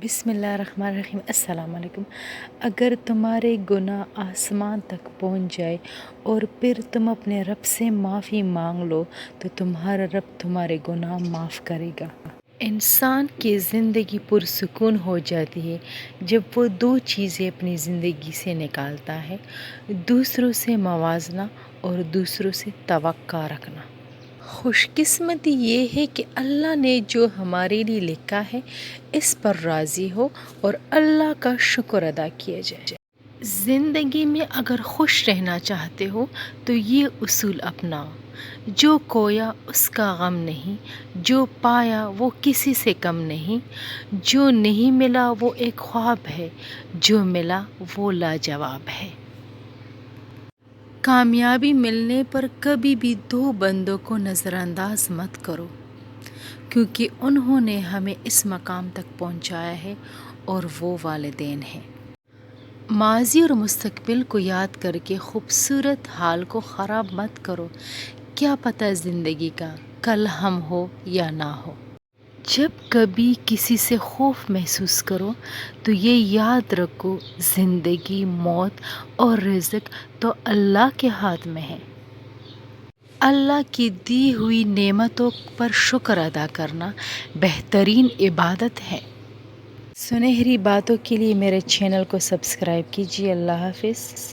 بسم اللہ الرحمن الرحیم۔ السلام علیکم۔ اگر تمہارے گناہ آسمان تک پہنچ جائے اور پھر تم اپنے رب سے معافی مانگ لو تو تمہارا رب تمہارے گناہ معاف کرے گا۔ انسان کی زندگی پرسکون ہو جاتی ہے جب وہ دو چیزیں اپنی زندگی سے نکالتا ہے: دوسروں سے موازنہ اور دوسروں سے توقع رکھنا۔ خوش قسمتی یہ ہے کہ اللہ نے جو ہمارے لیے لکھا ہے اس پر راضی ہو اور اللہ کا شکر ادا کیا جائے۔ زندگی میں اگر خوش رہنا چاہتے ہو تو یہ اصول اپناؤ: جو کھویا اس کا غم نہیں، جو پایا وہ کسی سے کم نہیں، جو نہیں ملا وہ ایک خواب ہے، جو ملا وہ لاجواب ہے۔ کامیابی ملنے پر کبھی بھی دو بندوں کو نظر انداز مت کرو، کیونکہ انہوں نے ہمیں اس مقام تک پہنچایا ہے اور وہ والدین ہیں۔ ماضی اور مستقبل کو یاد کر کے خوبصورت حال کو خراب مت کرو، کیا پتہ زندگی کا کل ہم ہو یا نہ ہو۔ جب کبھی کسی سے خوف محسوس کرو تو یہ یاد رکھو، زندگی، موت اور رزق تو اللہ کے ہاتھ میں ہے۔ اللہ کی دی ہوئی نعمتوں پر شکر ادا کرنا بہترین عبادت ہے۔ سنہری باتوں کے لیے میرے چینل کو سبسکرائب کیجیے۔ اللہ حافظ۔